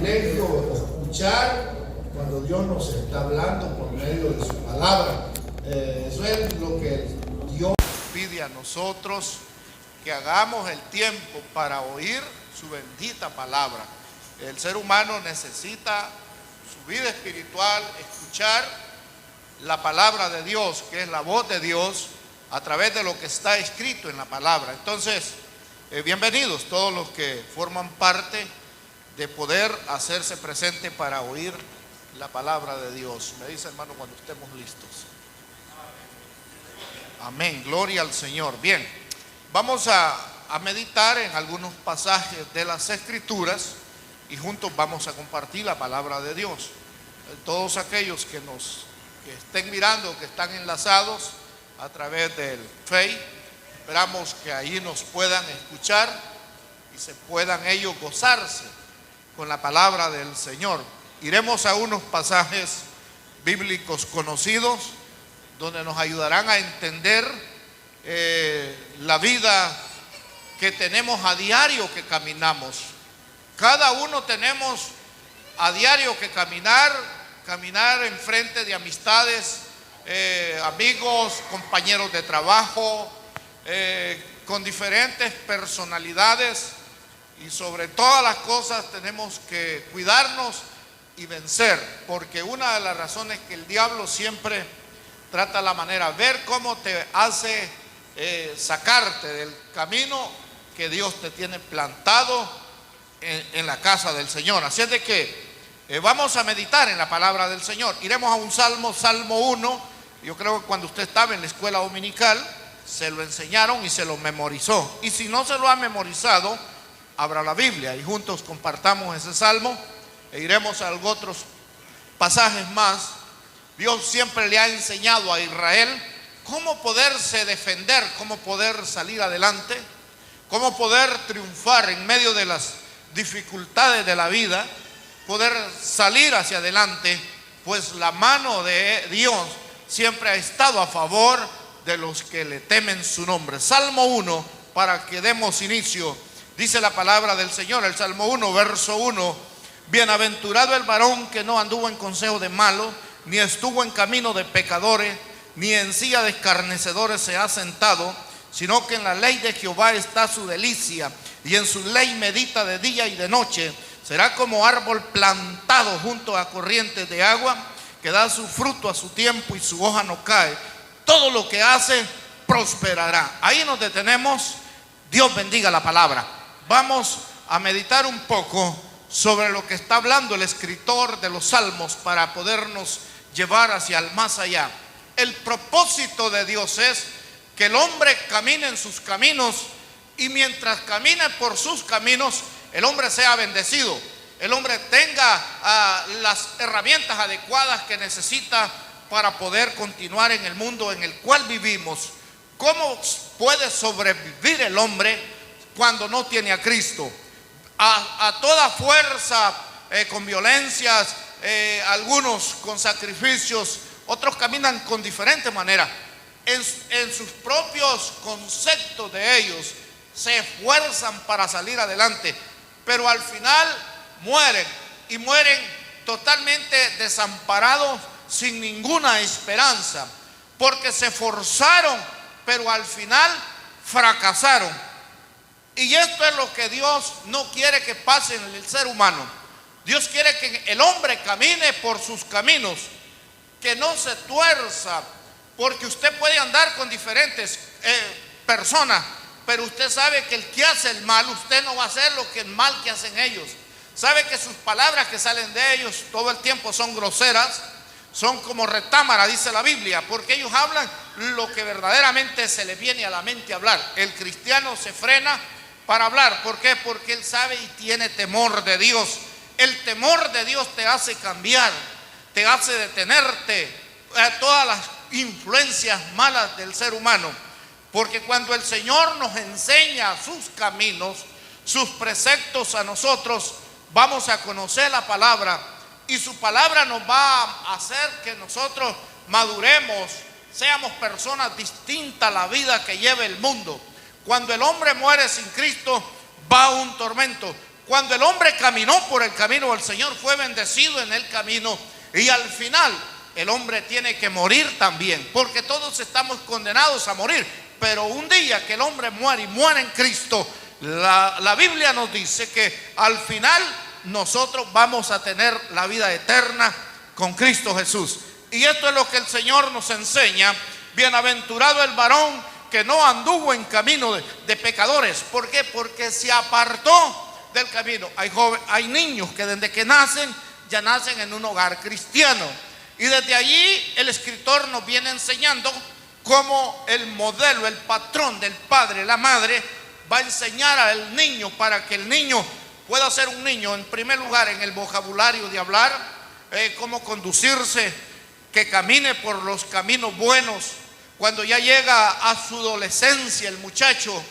privilegio escuchar cuando Dios nos está hablando por medio de su palabra. Eso es lo que Dios pide a nosotros, que hagamos el tiempo para oír su bendita palabra. El ser humano necesita su vida espiritual, escuchar la palabra de Dios, que es la voz de Dios, a través de lo que está escrito en la palabra. Entonces, bienvenidos todos los que forman parte de poder hacerse presente para oír la palabra de Dios. Me dice, hermano, cuando estemos listos. Amén, gloria al Señor. Bien, vamos a meditar en algunos pasajes de las Escrituras y juntos vamos a compartir la palabra de Dios. Todos aquellos que estén mirando, que están enlazados a través del Face, esperamos que ahí nos puedan escuchar y se puedan ellos gozarse con la palabra del Señor. Iremos a unos pasajes bíblicos conocidos donde nos ayudarán a entender la vida que tenemos a diario que caminamos. Cada uno tenemos a diario que caminar en frente de amistades, amigos, compañeros de trabajo, con diferentes personalidades, y sobre todas las cosas tenemos que cuidarnos y vencer, porque una de las razones que el diablo siempre trata la manera, ver cómo te hace sacarte del camino que Dios te tiene plantado en la casa del Señor. Así es de que vamos a meditar en la palabra del Señor. Iremos a un Salmo 1. Yo creo que cuando usted estaba en la escuela dominical se lo enseñaron y se lo memorizó. Y si no se lo ha memorizado, abra la Biblia y juntos compartamos ese salmo e iremos a otros pasajes más. Dios siempre le ha enseñado a Israel cómo poderse defender, cómo poder salir adelante, cómo poder triunfar en medio de las dificultades de la vida, poder salir hacia adelante, pues la mano de Dios siempre ha estado a favor de los que le temen su nombre. Salmo 1, para que demos inicio, dice la palabra del Señor, el Salmo 1, verso 1: Bienaventurado el varón que no anduvo en consejo de malos, ni estuvo en camino de pecadores, ni en silla de escarnecedores se ha sentado, sino que en la ley de Jehová está su delicia, y en su ley medita de día y de noche. Será como árbol plantado junto a corrientes de agua, que da su fruto a su tiempo y su hoja no cae. Todo lo que hace prosperará. Ahí nos detenemos. Dios bendiga la palabra. Vamos a meditar un poco sobre lo que está hablando el escritor de los Salmos para podernos llevar hacia el más allá. El propósito de Dios es que el hombre camine en sus caminos, y mientras camine por sus caminos, el hombre sea bendecido, el hombre tenga las herramientas adecuadas que necesita para poder continuar en el mundo en el cual vivimos. ¿Cómo puede sobrevivir el hombre cuando no tiene a Cristo? A toda fuerza, con violencias, algunos con sacrificios, otros caminan con diferente manera. En sus propios conceptos de ellos se esfuerzan para salir adelante, pero al final mueren, y mueren totalmente desamparados, sin ninguna esperanza, porque se esforzaron, pero al final fracasaron. Y esto es lo que Dios no quiere que pase en el ser humano. Dios quiere que el hombre camine por sus caminos, que no se tuerza, porque usted puede andar con diferentes personas, pero usted sabe que el que hace el mal, usted no va a hacer lo que el mal que hacen ellos. Sabe que sus palabras que salen de ellos todo el tiempo son groseras, son como retámara, dice la Biblia, porque ellos hablan lo que verdaderamente se les viene a la mente hablar. El cristiano se frena para hablar. ¿Por qué? Porque él sabe y tiene temor de Dios. El temor de Dios te hace cambiar, te hace detenerte a todas las influencias malas del ser humano. Porque cuando el Señor nos enseña sus caminos, sus preceptos a nosotros, vamos a conocer la palabra, y su palabra nos va a hacer que nosotros maduremos, seamos personas distintas a la vida que lleva el mundo. Cuando el hombre muere sin Cristo, va a un tormento, Cuando el hombre caminó por el camino del Señor, fue bendecido en el camino, y al final el hombre tiene que morir también, porque todos estamos condenados a morir. Pero un día que el hombre muere y muere en Cristo, la Biblia nos dice que al final nosotros vamos a tener la vida eterna con Cristo Jesús. Y esto es lo que el Señor nos enseña. Bienaventurado el varón que no anduvo en camino de pecadores. ¿Por qué? Porque se apartó del camino. Hay niños que desde que nacen, ya nacen en un hogar cristiano. Y desde allí el escritor nos viene enseñando cómo el modelo, el patrón del padre, la madre, va a enseñar al niño para que el niño pueda ser un niño, en primer lugar, en el vocabulario de hablar, cómo conducirse, que camine por los caminos buenos. Cuando ya llega a su adolescencia el muchacho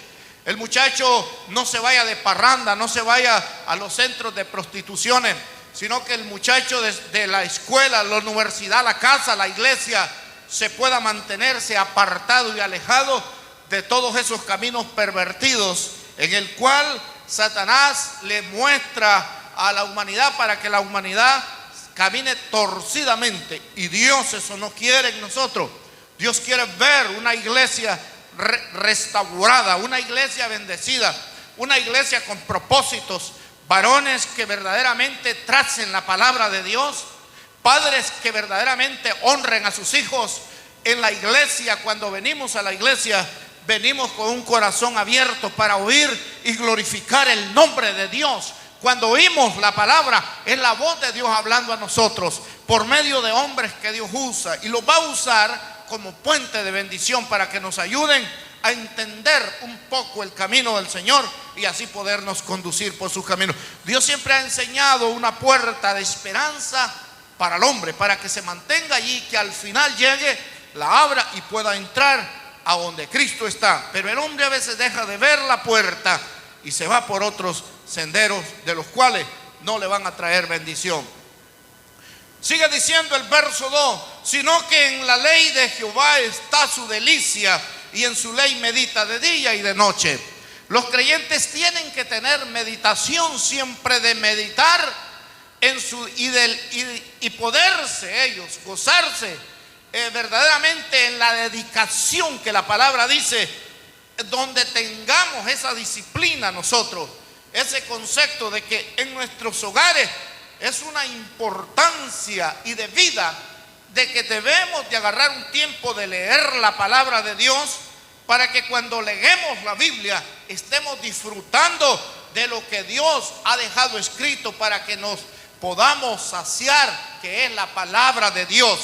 no se vaya de parranda, no se vaya a los centros de prostituciones, sino que el muchacho desde la escuela, la universidad, la casa, la iglesia, se pueda mantenerse apartado y alejado de todos esos caminos pervertidos en el cual Satanás le muestra a la humanidad para que la humanidad camine torcidamente. Y Dios eso no quiere en nosotros. Dios quiere ver una iglesia restaurada, una iglesia bendecida, una iglesia con propósitos, varones que verdaderamente tracen la palabra de Dios, padres que verdaderamente honren a sus hijos. En la iglesia, cuando venimos a la iglesia, venimos con un corazón abierto para oír y glorificar el nombre de Dios. Cuando oímos la palabra, es la voz de Dios hablando a nosotros por medio de hombres que Dios usa, y los va a usar como puente de bendición para que nos ayuden a entender un poco el camino del Señor y así podernos conducir por sus caminos. Dios siempre ha enseñado una puerta de esperanza para el hombre, para que se mantenga allí, que al final llegue, la abra y pueda entrar a donde Cristo está. Pero el hombre a veces deja de ver la puerta y se va por otros senderos de los cuales no le van a traer bendición. Sigue diciendo el verso 2, sino que en la ley de Jehová está su delicia, y en su ley medita de día y de noche. Los creyentes tienen que tener meditación siempre, de meditar en su y poderse ellos gozarse verdaderamente en la dedicación que la palabra dice, donde tengamos esa disciplina nosotros, ese concepto de que en nuestros hogares es una importancia y de vida, de que debemos de agarrar un tiempo de leer la palabra de Dios, para que cuando leemos la Biblia estemos disfrutando de lo que Dios ha dejado escrito, para que nos podamos saciar, que es la palabra de Dios.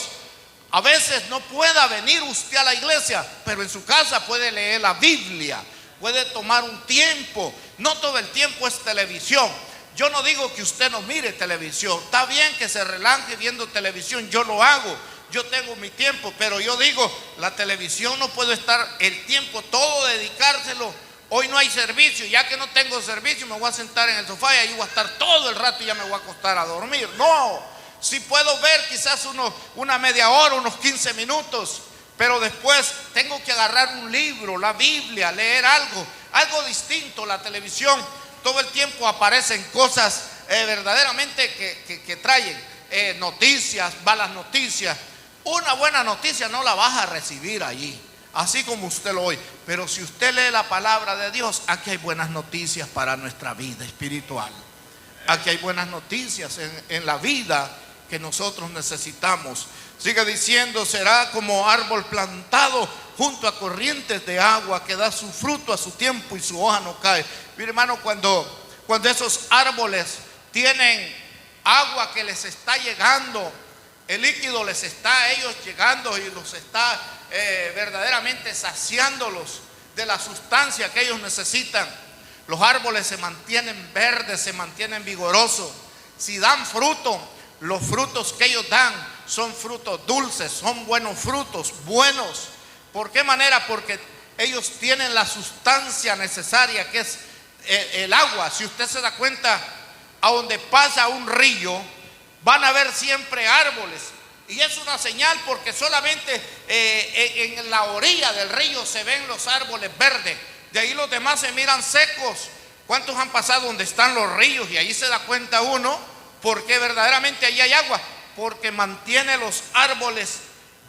A veces no pueda venir usted a la iglesia, pero en su casa puede leer la Biblia, puede tomar un tiempo. No todo el tiempo es televisión. Yo no digo que usted no mire televisión, está bien que se relaje viendo televisión, yo lo hago, yo tengo mi tiempo, pero yo digo, la televisión no puedo estar el tiempo todo dedicárselo. Hoy no hay servicio, ya que no tengo servicio me voy a sentar en el sofá y ahí voy a estar todo el rato y ya me voy a acostar a dormir. No, si puedo ver quizás una media hora, unos 15 minutos, pero después tengo que agarrar un libro, la Biblia, leer algo distinto. La televisión todo el tiempo aparecen cosas verdaderamente que traen noticias, malas noticias. Una buena noticia no la vas a recibir allí, así como usted lo oye. Pero si usted lee la palabra de Dios, aquí hay buenas noticias para nuestra vida espiritual. Aquí hay buenas noticias en la vida que nosotros necesitamos. Sigue diciendo, será como árbol plantado junto a corrientes de agua, que da su fruto a su tiempo y su hoja no cae. Mire, hermano, cuando esos árboles tienen agua que les está llegando, el líquido les está a ellos llegando y los está verdaderamente saciándolos de la sustancia que ellos necesitan, los árboles se mantienen verdes, se mantienen vigorosos. Si dan fruto, los frutos que ellos dan son frutos dulces, son buenos frutos, buenos. ¿Por qué manera? Porque ellos tienen la sustancia necesaria, que es el agua. Si usted se da cuenta, a donde pasa un río, van a ver siempre árboles. Y es una señal, porque solamente en la orilla del río se ven los árboles verdes. De ahí los demás se miran secos. ¿Cuántos han pasado donde están los ríos? Y ahí se da cuenta uno porque verdaderamente ahí hay agua, porque mantiene los árboles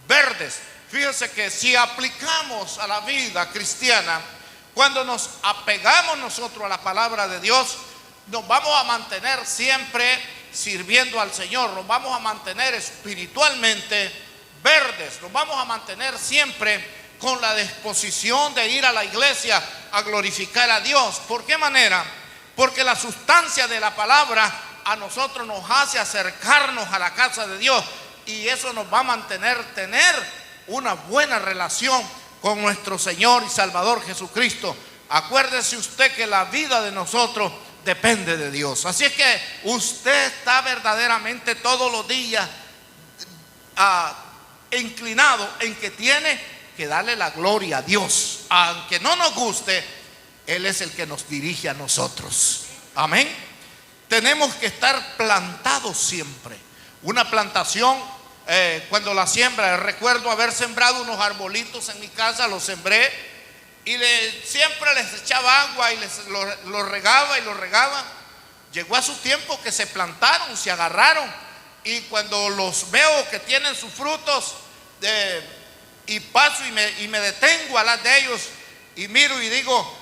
verdes. Fíjense que si aplicamos a la vida cristiana, cuando nos apegamos nosotros a la palabra de Dios, nos vamos a mantener siempre sirviendo al Señor, nos vamos a mantener espiritualmente verdes, nos vamos a mantener siempre con la disposición de ir a la iglesia a glorificar a Dios. ¿Por qué manera? Porque la sustancia de la palabra a nosotros nos hace acercarnos a la casa de Dios, y eso nos va a mantener tener una buena relación con nuestro Señor y Salvador Jesucristo. Acuérdese usted que la vida de nosotros depende de Dios. Así es que usted está verdaderamente todos los días inclinado en que tiene que darle la gloria a Dios. Aunque no nos guste, Él es el que nos dirige a nosotros. Amén. Tenemos que estar plantados siempre. Una plantación, cuando la siembra, recuerdo haber sembrado unos arbolitos en mi casa, los sembré y siempre les echaba agua y los regaba y los regaba. Llegó a su tiempo que se plantaron, se agarraron, y cuando los veo que tienen sus frutos, y paso y me detengo a las de ellos y miro y digo,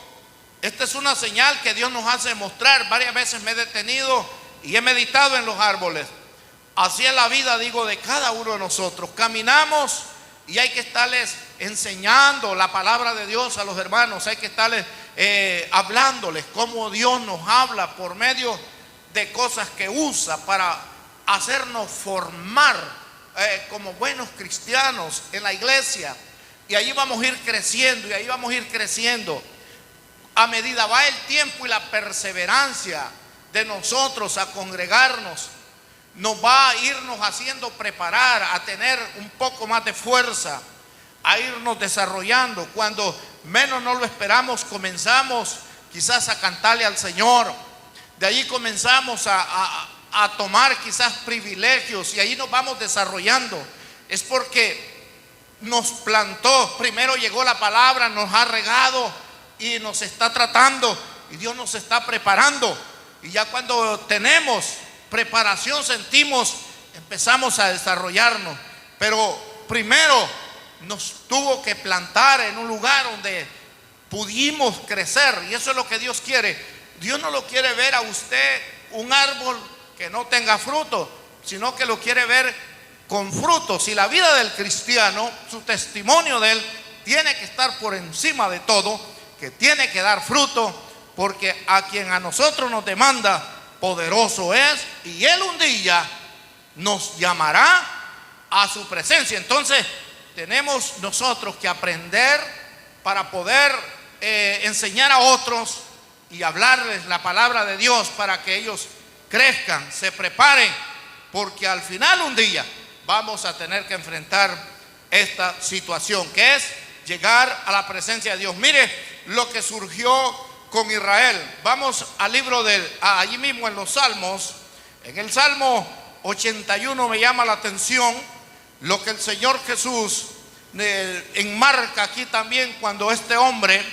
esta es una señal que Dios nos hace mostrar. Varias veces me he detenido y he meditado en los árboles. Así es la vida, digo, de cada uno de nosotros. Caminamos y hay que estarles enseñando la palabra de Dios a los hermanos. Hay que estarles hablándoles cómo Dios nos habla por medio de cosas que usa para hacernos formar como buenos cristianos en la iglesia. Y ahí vamos a ir creciendo, y ahí vamos a ir creciendo. A medida va el tiempo y la perseverancia de nosotros a congregarnos, nos va a irnos haciendo preparar, a tener un poco más de fuerza, a irnos desarrollando. Cuando menos no lo esperamos, comenzamos quizás a cantarle al Señor. De allí comenzamos a tomar quizás privilegios, y ahí nos vamos desarrollando. Es porque nos plantó, primero llegó la palabra, nos ha regado y nos está tratando, y Dios nos está preparando. Y ya cuando tenemos preparación, empezamos a desarrollarnos. Pero primero nos tuvo que plantar en un lugar donde pudimos crecer, y eso es lo que Dios quiere. Dios no lo quiere ver a usted un árbol que no tenga fruto, sino que lo quiere ver con frutos. Y la vida del cristiano, su testimonio de él, tiene que estar por encima de todo, que tiene que dar fruto, porque a quien a nosotros nos demanda, poderoso es, y Él un día nos llamará a su presencia. Entonces tenemos nosotros que aprender para poder enseñar a otros y hablarles la palabra de Dios, para que ellos crezcan, se preparen, porque al final un día vamos a tener que enfrentar esta situación, que es llegar a la presencia de Dios. Mire lo que surgió con Israel. Vamos al libro allí mismo en los Salmos. En el Salmo 81 me llama la atención lo que el Señor Jesús enmarca aquí también, cuando este hombre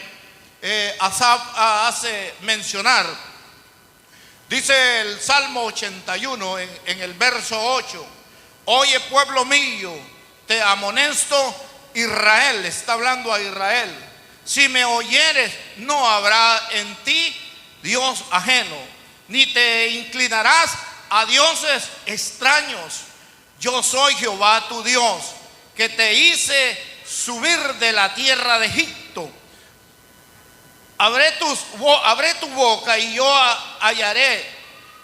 Asaf hace mencionar. Dice el Salmo 81 en el verso 8: oye, pueblo mío, te amonesto, Israel, está hablando a Israel, si me oyeres, no habrá en ti Dios ajeno, ni te inclinarás a dioses extraños. Yo soy Jehová tu Dios, que te hice subir de la tierra de Egipto. Abré tu boca y yo hallaré.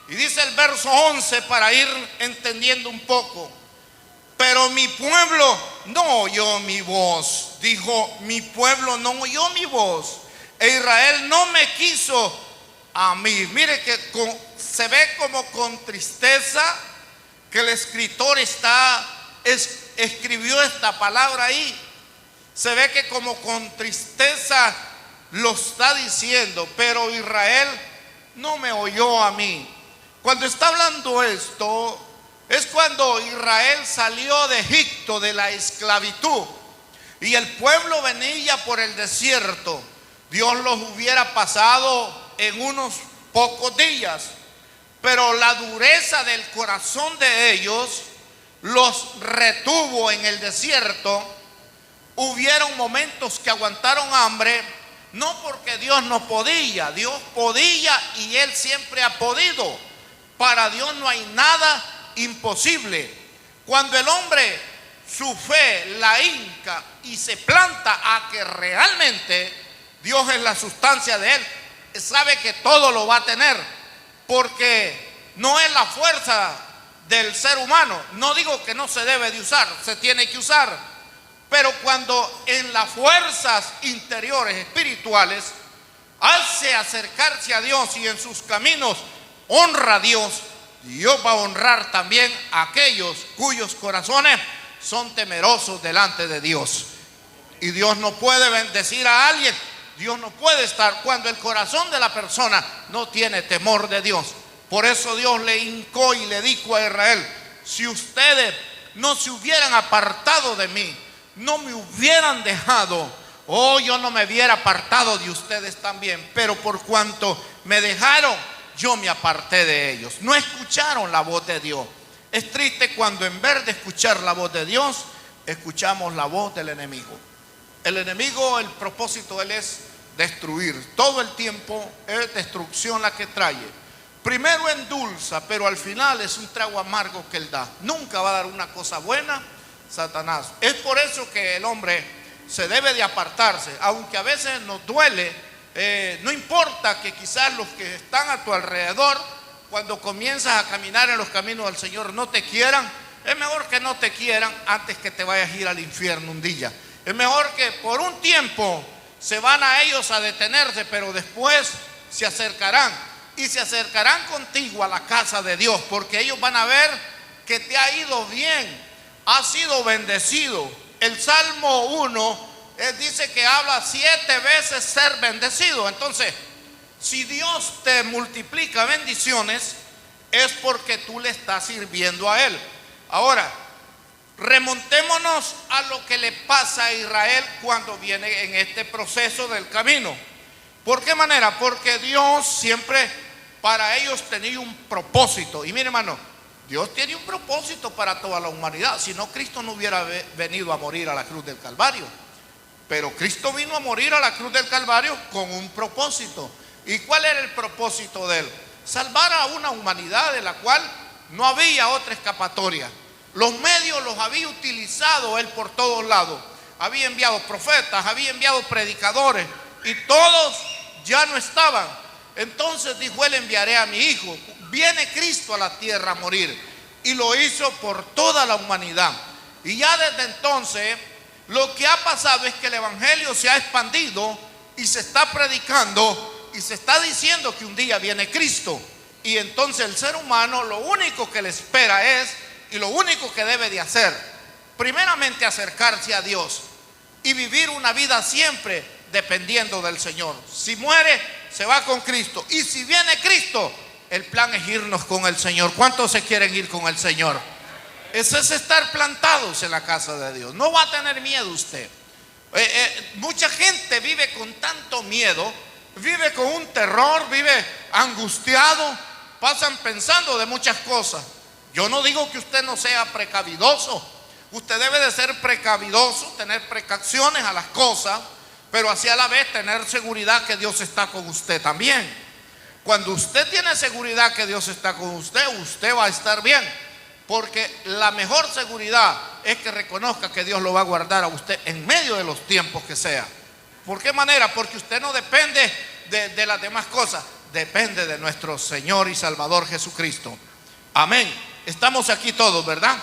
Y dice el verso 11, para ir entendiendo un poco: pero mi pueblo no oyó mi voz. Dijo, mi pueblo no oyó mi voz, e Israel no me quiso a mí. Mire que se ve como con tristeza que el escritor escribió esta palabra ahí. Se ve que como con tristeza lo está diciendo, pero Israel no me oyó a mí. Cuando está hablando esto, es cuando Israel salió de Egipto, de la esclavitud, y el pueblo venía por el desierto. Dios los hubiera pasado en unos pocos días, pero la dureza del corazón de ellos los retuvo en el desierto. Hubieron momentos que aguantaron hambre, no porque Dios no podía, Dios podía y Él siempre ha podido. Para Dios no hay nada imposible. Cuando el hombre su fe la hinca y se planta a que realmente Dios es la sustancia de él, sabe que todo lo va a tener, porque no es la fuerza del ser humano. No digo que no se debe de usar, se tiene que usar, pero cuando en las fuerzas interiores espirituales hace acercarse a Dios y en sus caminos honra a Dios, Dios va a honrar también a aquellos cuyos corazones son temerosos delante de Dios. Y Dios no puede bendecir a alguien, Dios no puede estar cuando el corazón de la persona no tiene temor de Dios. Por eso Dios le hincó y le dijo a Israel: si ustedes no se hubieran apartado de mí, no me hubieran dejado, yo no me hubiera apartado de ustedes también, pero por cuanto me dejaron, yo me aparté de ellos. No escucharon la voz de Dios. Es triste cuando en vez de escuchar la voz de Dios, escuchamos la voz del enemigo. El enemigo, el propósito de él es destruir. Todo el tiempo es destrucción la que trae. Primero endulza, pero al final es un trago amargo que él da. Nunca va a dar una cosa buena, Satanás. Es por eso que el hombre se debe de apartarse, aunque a veces nos duele. No importa que quizás los que están a tu alrededor, cuando comienzas a caminar en los caminos del Señor, no te quieran. Es mejor que no te quieran antes que te vayas a ir al infierno un día. Es mejor que por un tiempo se van a ellos a detenerse, pero después se acercarán y se acercarán contigo a la casa de Dios, porque ellos van a ver que te ha ido bien, has sido bendecido. El Salmo 1 dice que habla 7 veces ser bendecido. Entonces, si Dios te multiplica bendiciones, es porque tú le estás sirviendo a Él. Ahora, remontémonos a lo que le pasa a Israel cuando viene en este proceso del camino. ¿Por qué manera? Porque Dios siempre para ellos tenía un propósito. Y mire, hermano, Dios tiene un propósito para toda la humanidad. Si no, Cristo no hubiera venido a morir a la cruz del Calvario. Pero Cristo vino a morir a la cruz del Calvario con un propósito. ¿Y cuál era el propósito de Él? Salvar a una humanidad de la cual no había otra escapatoria. Los medios los había utilizado Él por todos lados. Había enviado profetas, había enviado predicadores, y todos ya no estaban. Entonces dijo Él: enviaré a mi Hijo. Viene Cristo a la tierra a morir, y lo hizo por toda la humanidad. Y ya desde entonces lo que ha pasado es que el evangelio se ha expandido y se está predicando y se está diciendo que un día viene Cristo. Y entonces el ser humano lo único que le espera es, y lo único que debe de hacer, primeramente acercarse a Dios y vivir una vida siempre dependiendo del Señor. Si muere, se va con Cristo, y si viene Cristo, el plan es irnos con el Señor. ¿Cuántos se quieren ir con el Señor? Ese es estar plantados en la casa de Dios. No va a tener miedo usted. Mucha gente vive con tanto miedo, vive con un terror, vive angustiado, pasan pensando de muchas cosas. Yo no digo que usted no sea precavidoso. Usted debe de ser precavidoso, tener precauciones a las cosas, pero así a la vez tener seguridad que Dios está con usted también. Cuando usted tiene seguridad que Dios está con usted, usted va a estar bien, porque la mejor seguridad es que reconozca que Dios lo va a guardar a usted en medio de los tiempos que sea. ¿Por qué manera? Porque usted no depende de las demás cosas, depende de nuestro Señor y Salvador Jesucristo. Amén. Estamos aquí todos, ¿verdad?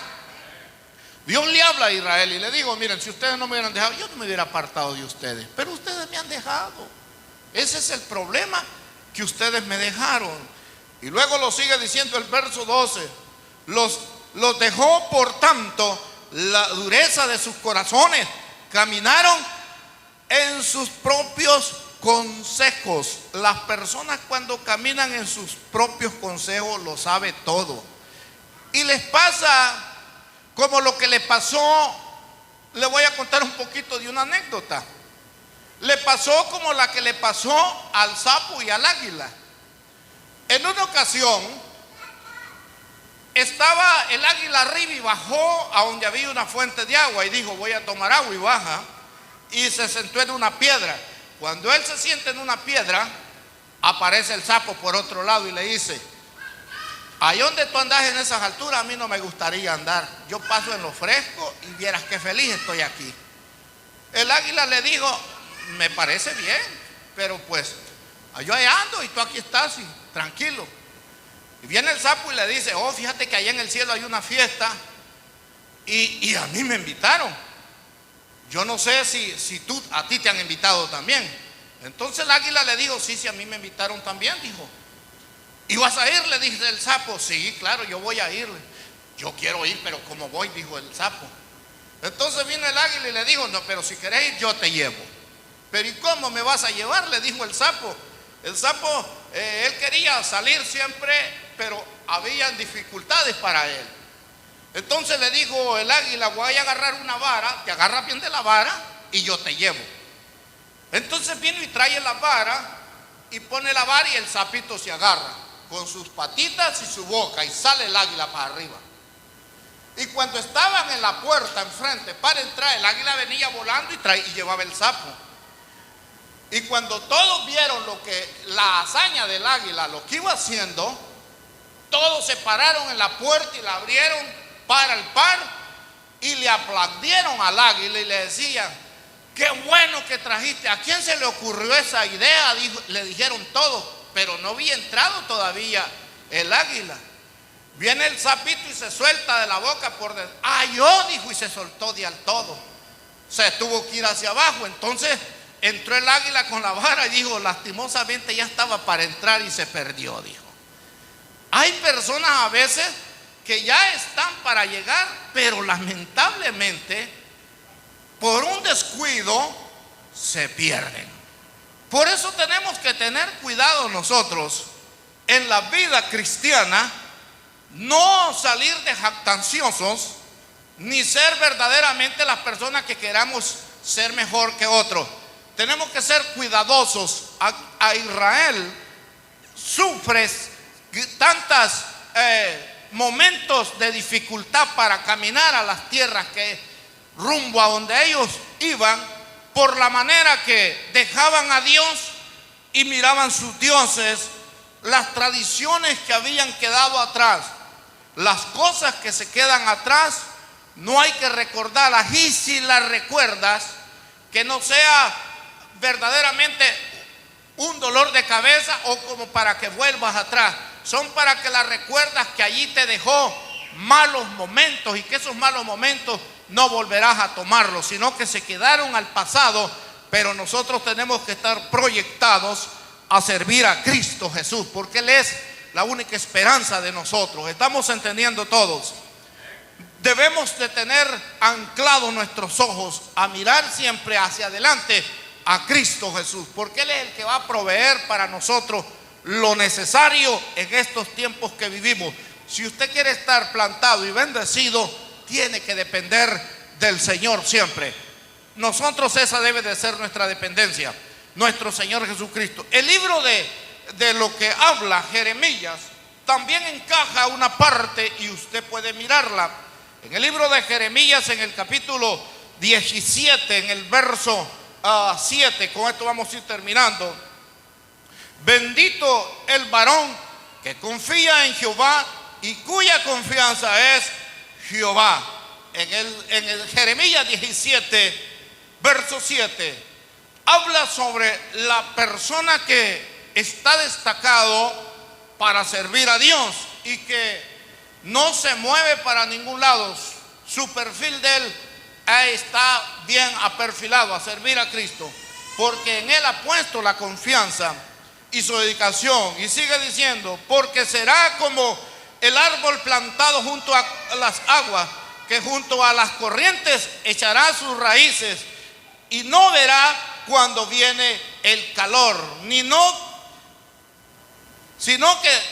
Dios le habla a Israel y le digo: miren, si ustedes no me hubieran dejado, yo no me hubiera apartado de ustedes, pero ustedes me han dejado. Ese es el problema, que ustedes me dejaron. Y luego lo sigue diciendo el verso 12: los dejó por tanto la dureza de sus corazones, caminaron en sus propios consejos. Las personas cuando caminan en sus propios consejos lo sabe todo. Y les pasa como lo que le pasó. Le voy a contar un poquito de una anécdota. le pasó como la que le pasó al sapo y al águila. En una ocasión estaba el águila arriba y bajó a donde había una fuente de agua y dijo: voy a tomar agua, y baja y se sentó en una piedra. Cuando él se sienta en una piedra, aparece el sapo por otro lado y le dice: ahí donde tú andas en esas alturas, a mí no me gustaría andar. Yo paso en lo fresco y vieras qué feliz estoy aquí. El águila le dijo: me parece bien, pero pues yo ahí ando y tú aquí estás y tranquilo. Y viene el sapo y le dice: oh, fíjate que allá en el cielo hay una fiesta y a mí me invitaron. Yo no sé si a ti te han invitado también. Entonces el águila le dijo: sí, a mí me invitaron también, dijo. ¿Y vas a ir?, le dice el sapo. Sí, claro, yo voy a ir. Yo quiero ir, pero ¿cómo voy?, dijo el sapo. Entonces vino el águila y le dijo: no, pero si querés ir, yo te llevo. Pero ¿y cómo me vas a llevar?, le dijo el sapo. El sapo, él quería salir siempre, pero habían dificultades para él. Entonces le dijo el águila: voy a agarrar una vara, te agarras bien de la vara y yo te llevo. Entonces vino y trae la vara y pone la vara y el sapito se agarra con sus patitas y su boca y sale el águila para arriba. Y cuando estaban en la puerta enfrente para entrar, el águila venía volando y llevaba el sapo. Y cuando todos vieron la hazaña del águila, lo que iba haciendo, todos se pararon en la puerta y la abrieron para el par y le aplaudieron al águila y le decían: qué bueno que trajiste. ¿A quién se le ocurrió esa idea?, le dijeron todos, pero no había entrado todavía el águila. Viene el sapito y se suelta de la boca por dentro. Yo, dijo, y se soltó de al todo. Se tuvo que ir hacia abajo. Entonces entró el águila con la vara y dijo: lastimosamente ya estaba para entrar y se perdió, dijo. Hay personas a veces que ya están para llegar, pero lamentablemente por un descuido se pierden. Por eso tenemos que tener cuidado nosotros en la vida cristiana, no salir de jactanciosos, ni ser verdaderamente las personas que queramos ser mejor que otros. Tenemos que ser cuidadosos. A Israel sufre tantos momentos de dificultad para caminar a las tierras que rumbo a donde ellos iban, por la manera que dejaban a Dios y miraban sus dioses, las tradiciones que habían quedado atrás. Las cosas que se quedan atrás no hay que recordarlas, y si las recuerdas, que no sea verdaderamente un dolor de cabeza o como para que vuelvas atrás. Son para que las recuerdas que allí te dejó malos momentos y que esos malos momentos no volverás a tomarlos, sino que se quedaron al pasado. Pero nosotros tenemos que estar proyectados a servir a Cristo Jesús, porque Él es la única esperanza de nosotros. ¿Estamos entendiendo todos? Debemos de tener anclados nuestros ojos a mirar siempre hacia adelante a Cristo Jesús, porque Él es el que va a proveer para nosotros lo necesario en estos tiempos que vivimos. Si usted quiere estar plantado y bendecido, tiene que depender del Señor siempre. Nosotros, esa debe de ser nuestra dependencia, nuestro Señor Jesucristo. El libro de lo que habla Jeremías también encaja una parte y usted puede mirarla. En el libro de Jeremías, en el capítulo 17, en el verso 7, con esto vamos a ir terminando. Bendito el varón que confía en Jehová y cuya confianza es Jehová. En el Jeremías 17, verso 7, habla sobre la persona que está destacado para servir a Dios y que no se mueve para ningún lado. Su perfil de él está bien aperfilado a servir a Cristo, porque en él ha puesto la confianza y su dedicación. Y sigue diciendo: porque será como el árbol plantado junto a las aguas, que junto a las corrientes echará sus raíces, y no verá cuando viene el calor, sino que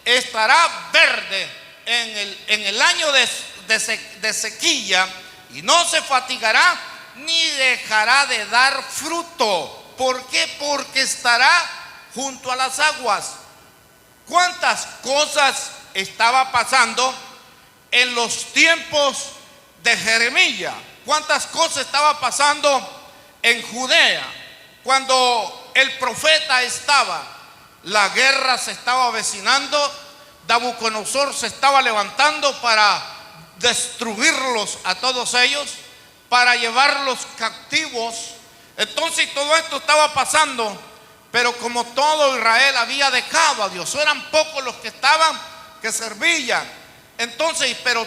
estará verde en el año de sequía, y no se fatigará ni dejará de dar fruto. ¿Por qué? Porque estará junto a las aguas. ¿Cuántas cosas estaba pasando en los tiempos de Jeremías? ¿Cuántas cosas estaba pasando en Judea? Cuando el profeta estaba, la guerra se estaba avecinando, Nabucodonosor se estaba levantando para destruirlos a todos ellos, para llevarlos cautivos. Entonces todo esto estaba pasando, pero como todo Israel había dejado a Dios, eran pocos los que servían. Entonces, pero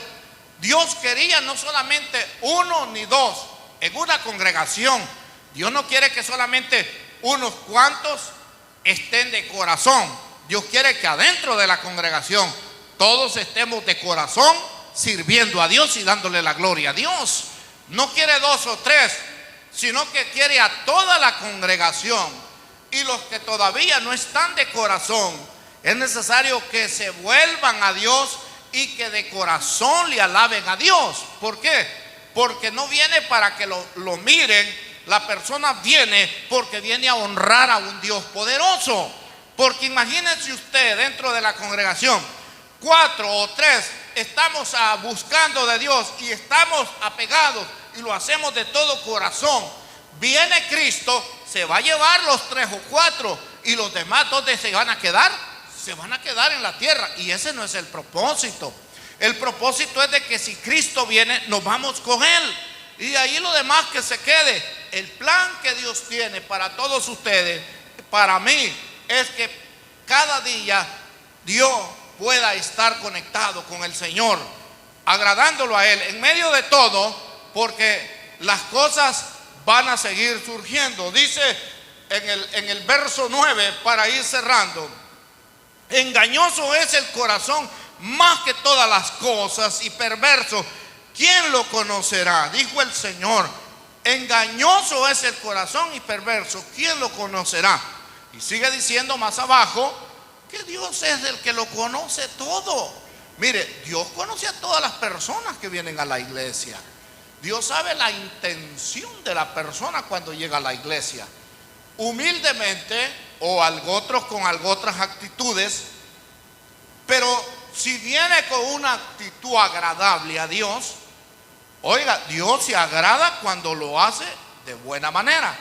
Dios quería no solamente uno ni dos en una congregación. Dios no quiere que solamente unos cuantos estén de corazón. Dios quiere que adentro de la congregación todos estemos de corazón sirviendo a Dios y dándole la gloria a Dios. No quiere dos o tres, sino que quiere a toda la congregación. Y los que todavía no están de corazón, es necesario que se vuelvan a Dios y que de corazón le alaben a Dios. ¿Por qué? Porque no viene para que lo miren. La persona viene porque viene a honrar a un Dios poderoso. Porque imagínense usted, dentro de la congregación, 4 o 3 estamos buscando de Dios y estamos apegados y lo hacemos de todo corazón. Viene Cristo, se va a llevar los 3 o 4 y los demás, ¿dónde se van a quedar? Se van a quedar en la tierra, y ese no es el propósito. El propósito es de que si Cristo viene, nos vamos con Él, y ahí lo demás que se quede. El plan que Dios tiene para todos ustedes, para mí, es que cada día Dios pueda estar conectado con el Señor, agradándolo a Él en medio de todo, porque las cosas van a seguir surgiendo. Dice en el verso 9, para ir cerrando: engañoso es el corazón más que todas las cosas y perverso, ¿quién lo conocerá? Dijo el Señor. Engañoso es el corazón y perverso, ¿quién lo conocerá? Y sigue diciendo más abajo que Dios es el que lo conoce todo. Mire, Dios conoce a todas las personas que vienen a la iglesia. Dios sabe la intención de la persona cuando llega a la iglesia. Humildemente o con otras actitudes. Pero si viene con una actitud agradable a Dios, oiga, Dios se agrada cuando lo hace de buena manera.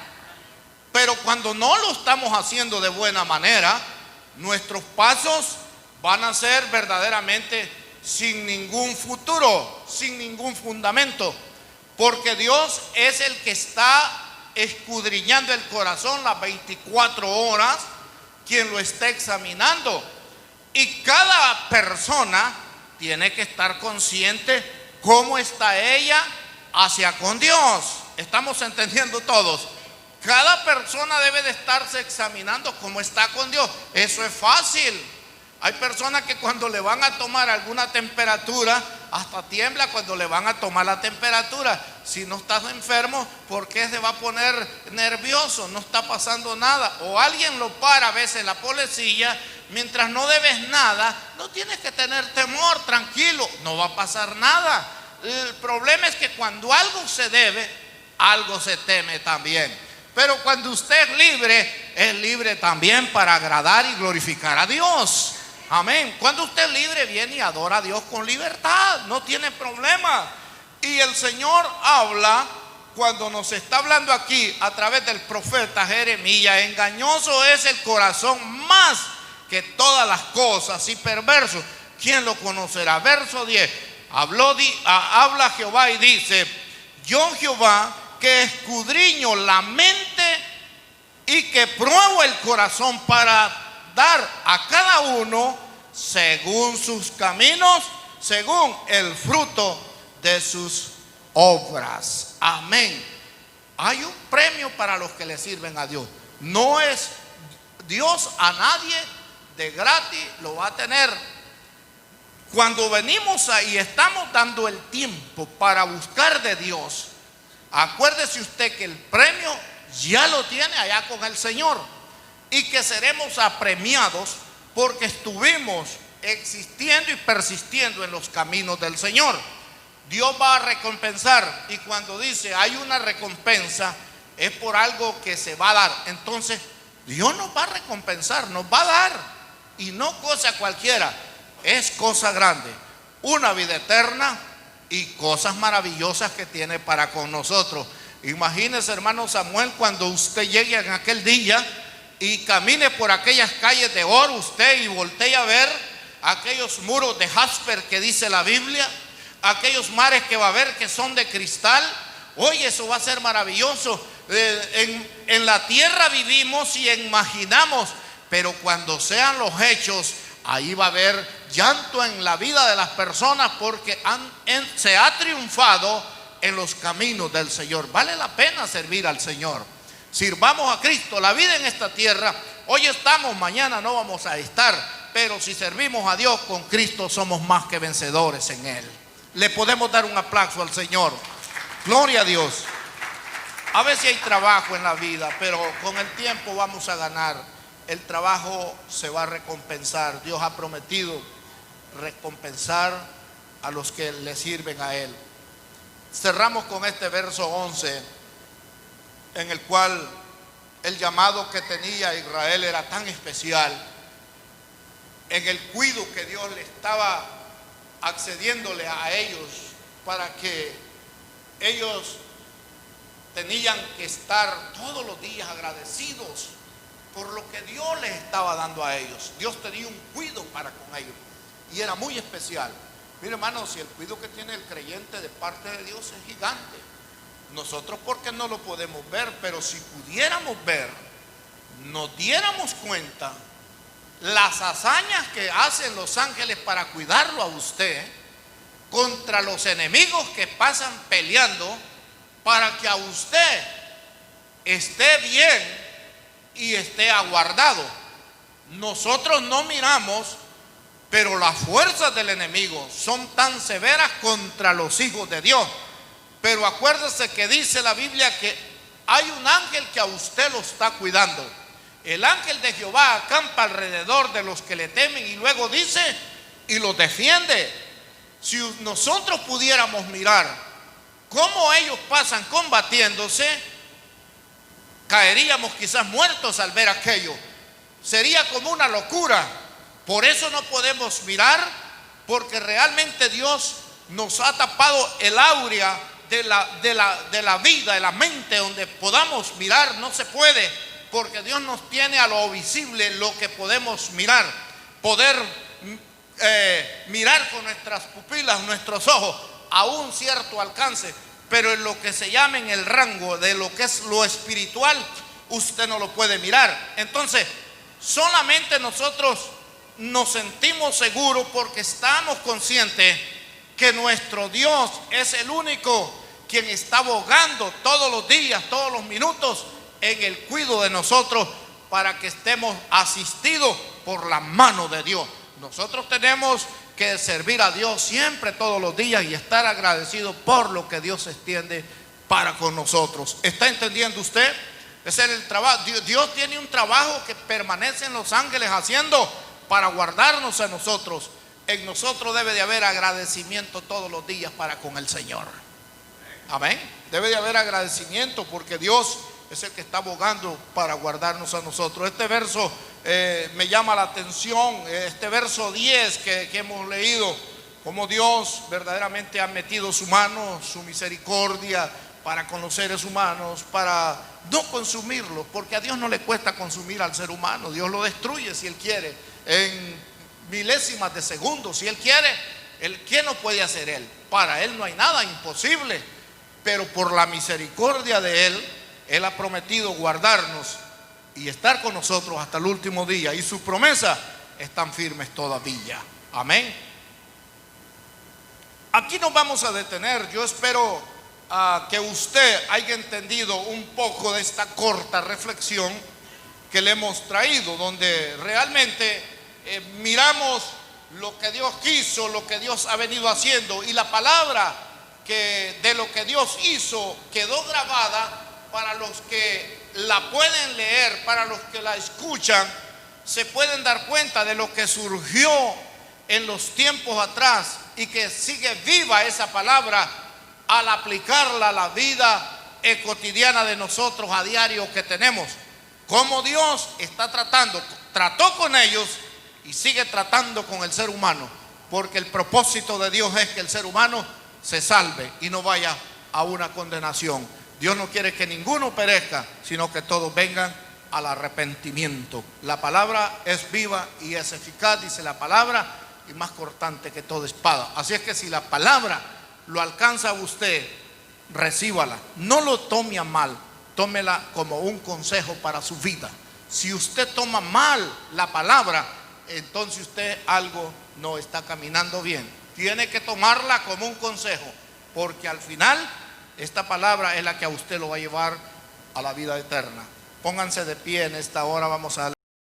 Pero cuando no lo estamos haciendo de buena manera, nuestros pasos van a ser verdaderamente sin ningún futuro, sin ningún fundamento. Porque Dios es el que está escudriñando el corazón las 24 horas, quien lo está examinando. Y cada persona tiene que estar consciente cómo está ella hacia con Dios. ¿Estamos entendiendo todos? Cada persona debe de estarse examinando cómo está con Dios. Eso es fácil. Hay personas que cuando le van a tomar alguna temperatura, hasta tiembla cuando le van a tomar la temperatura. Si no estás enfermo, ¿por qué se va a poner nervioso? No está pasando nada. O alguien lo para a veces la policía. Mientras no debes nada, no tienes que tener temor, tranquilo, no va a pasar nada. El problema es que cuando algo se debe, algo se teme también. Pero cuando usted es libre también para agradar y glorificar a Dios. Amén. Cuando usted es libre, viene y adora a Dios con libertad, no tiene problema. Y el Señor habla, cuando nos está hablando aquí a través del profeta Jeremías: engañoso es el corazón más que todas las cosas y perverso, ¿quién lo conocerá? Verso 10, habla Jehová y dice: yo Jehová, que escudriño la mente y que pruebo el corazón para dar a cada uno según sus caminos, según el fruto de sus obras. Amén. Hay un premio para los que le sirven a Dios. No es Dios a nadie de gratis lo va a tener. Cuando venimos y estamos dando el tiempo para buscar de Dios, acuérdese usted que el premio ya lo tiene allá con el Señor, y que seremos apremiados porque estuvimos existiendo y persistiendo en los caminos del Señor. Dios va a recompensar. Y cuando dice hay una recompensa, es por algo que se va a dar. Entonces Dios nos va a recompensar, nos va a dar. Y no cosa cualquiera, es cosa grande. Una vida eterna y cosas maravillosas que tiene para con nosotros. Imagínese, hermano Samuel, cuando usted llegue en aquel día y camine por aquellas calles de oro usted y voltee a ver aquellos muros de jasper que dice la Biblia, aquellos mares que va a ver que son de cristal. Oye, eso va a ser maravilloso. En la tierra vivimos y imaginamos, pero cuando sean los hechos, ahí va a haber llanto en la vida de las personas, porque se ha triunfado en los caminos del Señor. Vale la pena servir al Señor. Sirvamos a Cristo. La vida en esta tierra, hoy estamos, mañana no vamos a estar, pero si servimos a Dios con Cristo, somos más que vencedores en Él. Le podemos dar un aplauso al Señor. Gloria a Dios. A veces hay trabajo en la vida, pero con el tiempo vamos a ganar. El trabajo se va a recompensar. Dios ha prometido recompensar a los que le sirven a Él. Cerramos con este verso 11, en el cual el llamado que tenía Israel era tan especial, en el cuidado que Dios le estaba accediéndole a ellos, para que ellos tenían que estar todos los días agradecidos por lo que Dios les estaba dando a ellos. Dios tenía un cuidado para con ellos y era muy especial. Mire, hermanos, si el cuidado que tiene el creyente de parte de Dios es gigante, nosotros porque no lo podemos ver, pero si pudiéramos ver, nos diéramos cuenta las hazañas que hacen los ángeles para cuidarlo a usted contra los enemigos que pasan peleando, para que a usted esté bien y esté aguardado. Nosotros no miramos, pero las fuerzas del enemigo son tan severas contra los hijos de Dios. Pero acuérdese que dice la Biblia que hay un ángel que a usted lo está cuidando. El ángel de Jehová acampa alrededor de los que le temen, y luego dice, y los defiende. Si nosotros pudiéramos mirar cómo ellos pasan combatiéndose, caeríamos quizás muertos al ver aquello. Sería como una locura. Por eso no podemos mirar, porque realmente Dios nos ha tapado el áurea de la vida, de la mente, donde podamos mirar. No se puede, porque Dios nos tiene a lo visible lo que podemos mirar. Poder mirar con nuestras pupilas, nuestros ojos, a un cierto alcance, pero en lo que se llama en el rango de lo que es lo espiritual, usted no lo puede mirar. Entonces, solamente nosotros nos sentimos seguros porque estamos conscientes que nuestro Dios es el único quien está abogando todos los días, todos los minutos, en el cuidado de nosotros, para que estemos asistidos por la mano de Dios. Nosotros tenemos que servir a Dios siempre, todos los días, y estar agradecidos por lo que Dios extiende para con nosotros. ¿Está entendiendo usted? Ese es el trabajo. Dios tiene un trabajo que permanecen los ángeles haciendo para guardarnos a nosotros. En nosotros debe de haber agradecimiento todos los días para con el Señor. Amén. Debe de haber agradecimiento, porque Dios es el que está abogando para guardarnos a nosotros. Este verso me llama la atención, este verso 10 que hemos leído, como Dios verdaderamente ha metido su mano, su misericordia para con los seres humanos, para no consumirlos, porque a Dios no le cuesta consumir al ser humano. Dios lo destruye si Él quiere, en milésimas de segundos. Si Él quiere, ¿qué no puede hacer Él? Para Él no hay nada imposible, pero por la misericordia de Él ha prometido guardarnos y estar con nosotros hasta el último día, y sus promesas están firmes todavía. Amén. Aquí nos vamos a detener. Yo espero que usted haya entendido un poco de esta corta reflexión que le hemos traído, donde realmente miramos lo que Dios quiso, lo que Dios ha venido haciendo, y la palabra que de lo que Dios hizo quedó grabada para los que la pueden leer, para los que la escuchan. Se pueden dar cuenta de lo que surgió en los tiempos atrás y que sigue viva esa palabra al aplicarla a la vida cotidiana de nosotros a diario que tenemos. Como Dios trató con ellos y sigue tratando con el ser humano, porque el propósito de Dios es que el ser humano se salve y no vaya a una condenación. Dios no quiere que ninguno perezca, sino que todos vengan al arrepentimiento. La palabra es viva y es eficaz, dice la palabra, y más cortante que toda espada. Así es que si la palabra lo alcanza a usted, recíbala. No lo tome a mal, tómela como un consejo para su vida. Si usted toma mal la palabra, entonces usted algo no está caminando bien. Tiene que tomarla como un consejo, porque al final esta palabra es la que a usted lo va a llevar a la vida eterna. Pónganse de pie en esta hora, vamos a darle